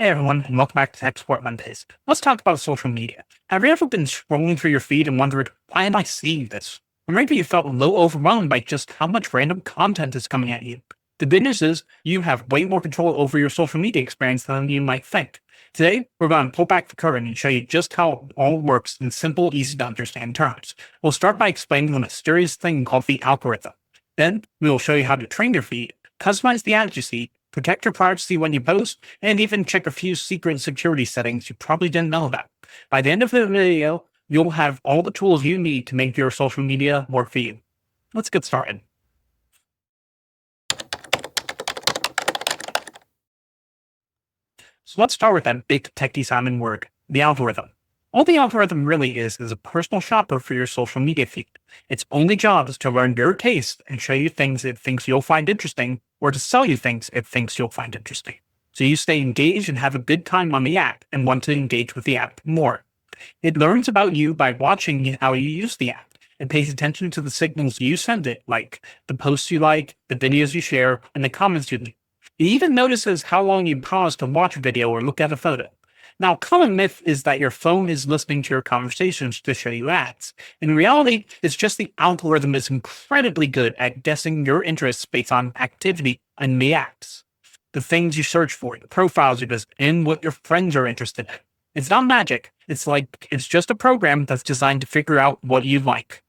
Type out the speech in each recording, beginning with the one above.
Hey everyone, and welcome back to Tech Support Mondays. Let's talk about social media. Have you ever been scrolling through your feed and wondered, why am I seeing this? Or maybe you felt a little overwhelmed by just how much random content is coming at you. The good news is, you have way more control over your social media experience than you might think. Today, we're going to pull back the curtain and show you just how it all works in simple, easy to understand terms. We'll start by explaining the mysterious thing called the algorithm. Then, we will show you how to train your feed, customize the ads you see, protect your privacy when you post, and even check a few secret security settings you probably didn't know about. By the end of the video, you'll have all the tools you need to make your social media work for you. Let's get started. So let's start with that big techie sounding word, the algorithm. All the algorithm really is a personal shopper for your social media feed. Its only job is to learn your taste and show you things it thinks you'll find interesting, or to sell you things it thinks you'll find interesting. So you stay engaged and have a good time on the app and want to engage with the app more. It learns about you by watching how you use the app. It pays attention to the signals you send it, like the posts you like, the videos you share, and the comments you leave. It even notices how long you pause to watch a video or look at a photo. Now, a common myth is that your phone is listening to your conversations to show you ads. In reality, it's just the algorithm is incredibly good at guessing your interests based on activity in the apps. The things you search for, the profiles you visit, and what your friends are interested in. It's not magic. It's just a program that's designed to figure out what you like.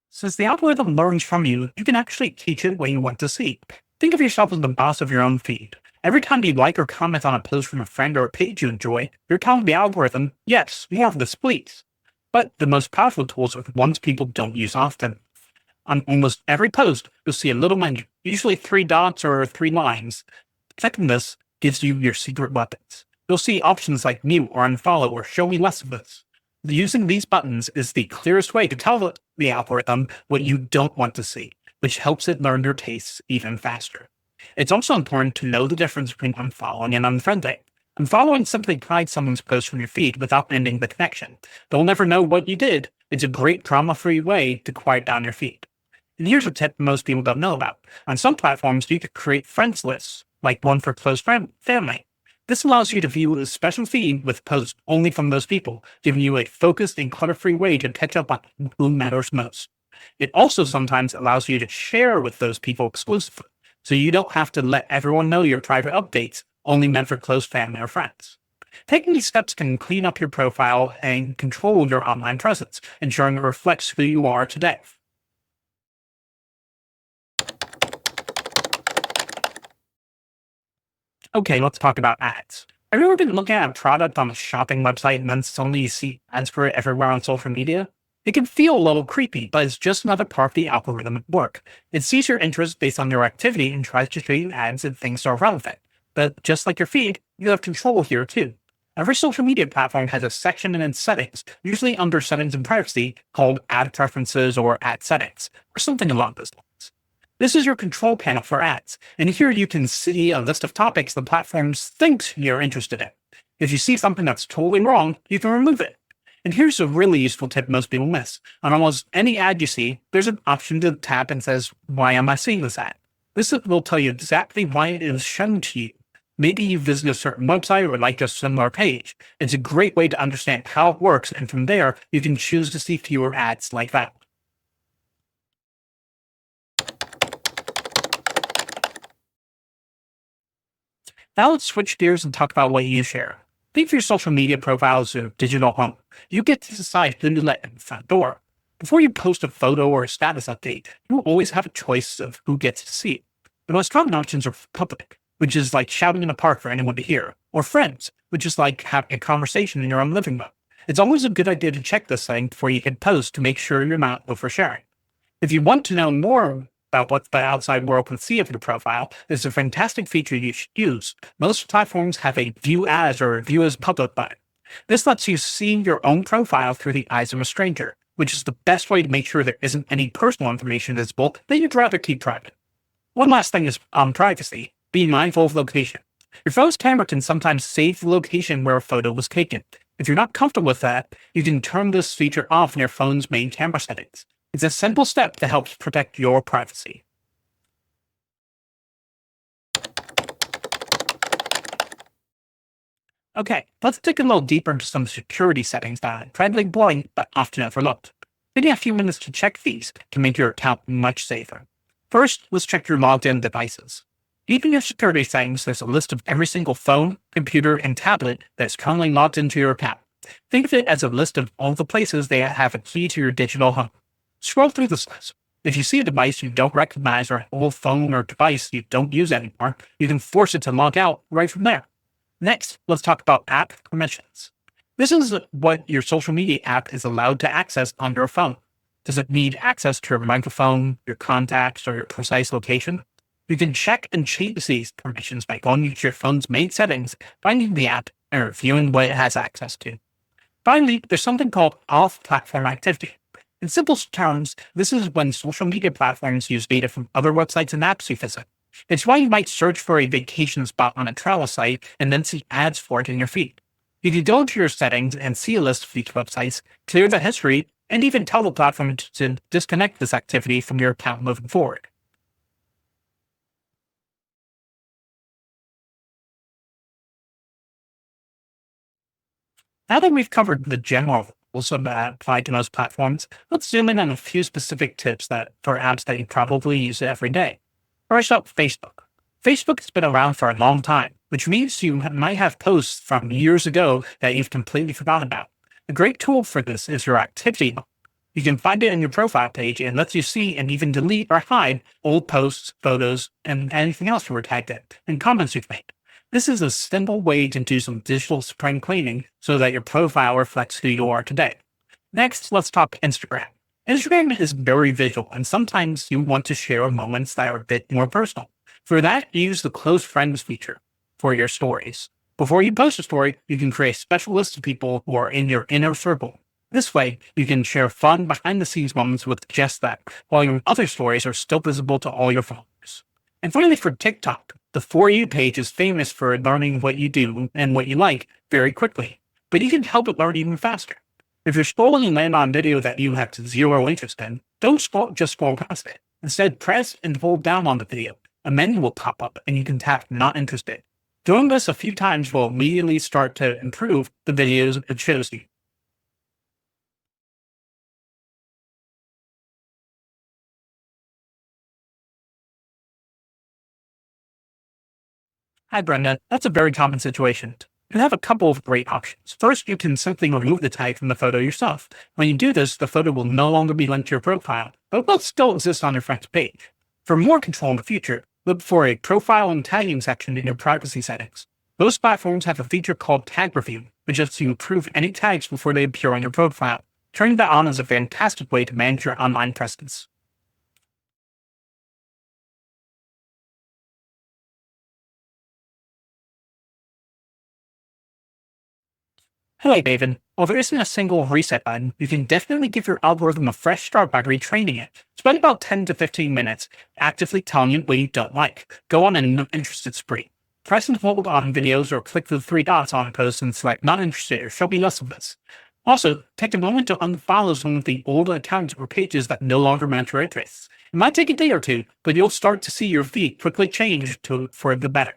Since the algorithm learns from you, you can actually teach it what you want to see. Think of yourself as the boss of your own feed. Every time you like or comment on a post from a friend or a page you enjoy, you're telling the algorithm, yes, we have this, please. But the most powerful tools are the ones people don't use often. On almost every post, you'll see a little menu, usually three dots or three lines. Clicking this gives you your secret weapons. You'll see options like mute or unfollow or show me less of this. Using these buttons is the clearest way to tell the algorithm what you don't want to see, which helps it learn your tastes even faster. It's also important to know the difference between unfollowing and unfriending. Unfollowing simply hides someone's post from your feed without ending the connection. They'll never know what you did. It's a great drama-free way to quiet down your feed. And here's a tip most people don't know about. On some platforms, you can create friends lists, like one for close family. This allows you to view a special feed with posts only from those people, giving you a focused and clutter-free way to catch up on who matters most. It also sometimes allows you to share with those people exclusively, so you don't have to let everyone know your private updates, only meant for close family or friends. Taking these steps can clean up your profile and control your online presence, ensuring it reflects who you are today. Okay, let's talk about ads. Have you ever been looking at a product on a shopping website and then suddenly you see ads for it everywhere on social media? It can feel a little creepy, but it's just another part of the algorithm at work. It sees your interests based on your activity and tries to show you ads that things are relevant. But just like your feed, you have control here too. Every social media platform has a section in its settings, usually under settings and privacy, called ad preferences or ad settings, or something along those lines. This is your control panel for ads, and here you can see a list of topics the platform thinks you're interested in. If you see something that's totally wrong, you can remove it. And here's a really useful tip most people miss. On almost any ad you see, there's an option to tap and says, why am I seeing this ad? This will tell you exactly why it is shown to you. Maybe you visit a certain website or like a similar page. It's a great way to understand how it works, and from there, you can choose to see fewer ads like that. Now let's switch gears and talk about what you share. Think of your social media profile as a digital home. You get to decide who to let in the front door. Before you post a photo or a status update, you will always have a choice of who gets to see it. The most common options are public, which is like shouting in a park for anyone to hear, or friends, which is like having a conversation in your own living room. It's always a good idea to check this thing before you hit post to make sure you're not oversharing. If you want to know more about what the outside world can see of your profile, there's a fantastic feature you should use. Most platforms have a view as or view as public button. This lets you see your own profile through the eyes of a stranger, which is the best way to make sure there isn't any personal information visible that you'd rather keep private. One last thing is privacy. Be mindful of location. Your phone's camera can sometimes save the location where a photo was taken. If you're not comfortable with that, you can turn this feature off in your phone's main camera settings. It's a simple step that helps protect your privacy. Okay, let's dig a little deeper into some security settings that are incredibly blind but often overlooked. Taking a few minutes to check these can make your account much safer. First, let's check your logged in devices. Deep in your security settings, there's a list of every single phone, computer, and tablet that's currently logged into your account. Think of it as a list of all the places they have a key to your digital home. Scroll through this list. If you see a device you don't recognize or an old phone or device you don't use anymore, you can force it to log out right from there. Next, let's talk about app permissions. This is what your social media app is allowed to access on your phone. Does it need access to your microphone, your contacts, or your precise location? You can check and change these permissions by going to your phone's main settings, finding the app, and reviewing what it has access to. Finally, there's something called off-platform activity. In simple terms, this is when social media platforms use data from other websites and apps you visit. It's why you might search for a vacation spot on a travel site and then see ads for it in your feed. You can go into your settings and see a list of these websites, clear the history, and even tell the platform to disconnect this activity from your account moving forward. Now that we've covered the general rules that apply to most platforms, let's zoom in on a few specific tips that for apps that you probably use every day. First up, Facebook. Facebook has been around for a long time, which means you might have posts from years ago that you've completely forgotten about. A great tool for this is your activity log. You can find it in your profile page and lets you see and even delete or hide old posts, photos, and anything else you were tagged in, and comments you've made. This is a simple way to do some digital spring cleaning so that your profile reflects who you are today. Next, let's talk Instagram. Instagram is very visual, and sometimes you want to share moments that are a bit more personal. For that, use the close friends feature for your stories. Before you post a story, you can create a special list of people who are in your inner circle. This way, you can share fun behind the scenes moments with just that, while your other stories are still visible to all your followers. And finally, for TikTok, the For You page is famous for learning what you do and what you like very quickly, but you can help it learn even faster. If you're scrolling and land on video that you have zero interest in, don't just scroll past it. Instead, press and hold down on the video. A menu will pop up and you can tap not interested. Doing this a few times will immediately start to improve the videos it shows you. Hi, Brenda. That's a very common situation. You have a couple of great options. First, you can simply remove the tag from the photo yourself. When you do this, the photo will no longer be linked to your profile, but will still exist on your friend's page. For more control in the future, look for a profile and tagging section in your privacy settings. Most platforms have a feature called Tag Review, which lets you approve any tags before they appear on your profile. Turning that on is a fantastic way to manage your online presence. Hello, David. While there isn't a single reset button, you can definitely give your algorithm a fresh start by retraining it. Spend about 10 to 15 minutes actively telling it what you don't like. Go on an interested spree. Press and hold on videos or click the three dots on a post and select not interested or show me less of this. Also, take a moment to unfollow some of the old accounts or pages that no longer match your interests. It might take a day or two, but you'll start to see your feed quickly change for the better.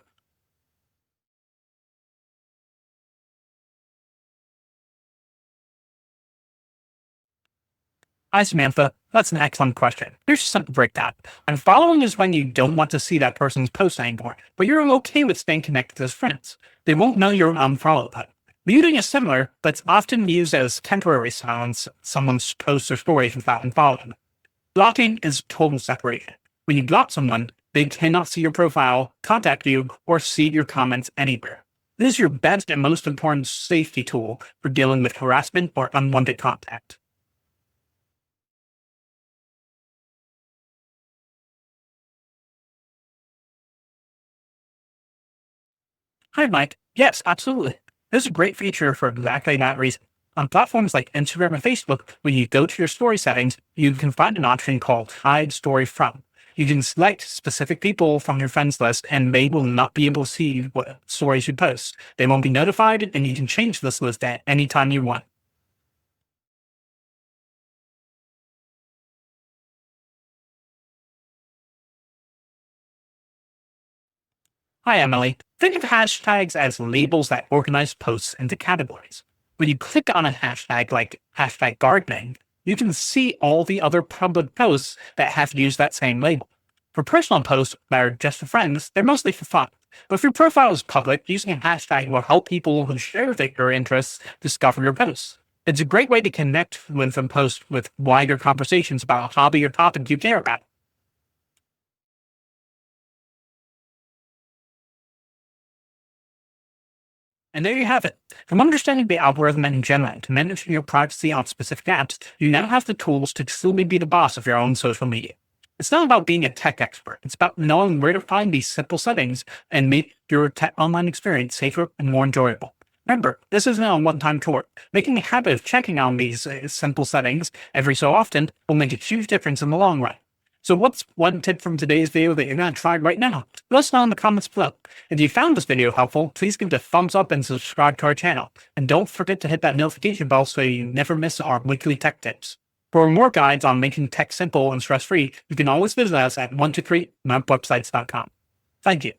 Hi, Samantha. That's an excellent question. Here's just something to break down. Unfollowing is when you don't want to see that person's post anymore, but you're okay with staying connected as friends. They won't know you're unfollowed button. Muting is similar, but it's often used as temporary silence someone's posts or stories without unfollowing. Blocking is total separation. When you block someone, they cannot see your profile, contact you, or see your comments anywhere. This is your best and most important safety tool for dealing with harassment or unwanted contact. Hi, Mike. Yes, absolutely. This is a great feature for exactly that reason. On platforms like Instagram and Facebook, when you go to your story settings, you can find an option called Hide Story From. You can select specific people from your friends list, and they will not be able to see what stories you post. They won't be notified, and you can change this list at any time you want. Hi, Emily. Think of hashtags as labels that organize posts into categories. When you click on a hashtag like hashtag gardening, you can see all the other public posts that have used that same label. For personal posts that are just for friends, they're mostly for fun. But if your profile is public, using a hashtag will help people who share your interests discover your posts. It's a great way to connect with and post with wider conversations about a hobby or topic you care about. And there you have it. From understanding the algorithm and Gemini to managing your privacy on specific apps, you now have the tools to truly be the boss of your own social media. It's not about being a tech expert. It's about knowing where to find these simple settings and make your online experience safer and more enjoyable. Remember, this isn't a one-time chore. Making a habit of checking on these simple settings every so often will make a huge difference in the long run. So what's one tip from today's video that you're going to try right now? Let us know in the comments below. If you found this video helpful, please give it a thumbs up and subscribe to our channel. And don't forget to hit that notification bell so you never miss our weekly tech tips. For more guides on making tech simple and stress-free, you can always visit us at 123mapwebsites.com. Thank you.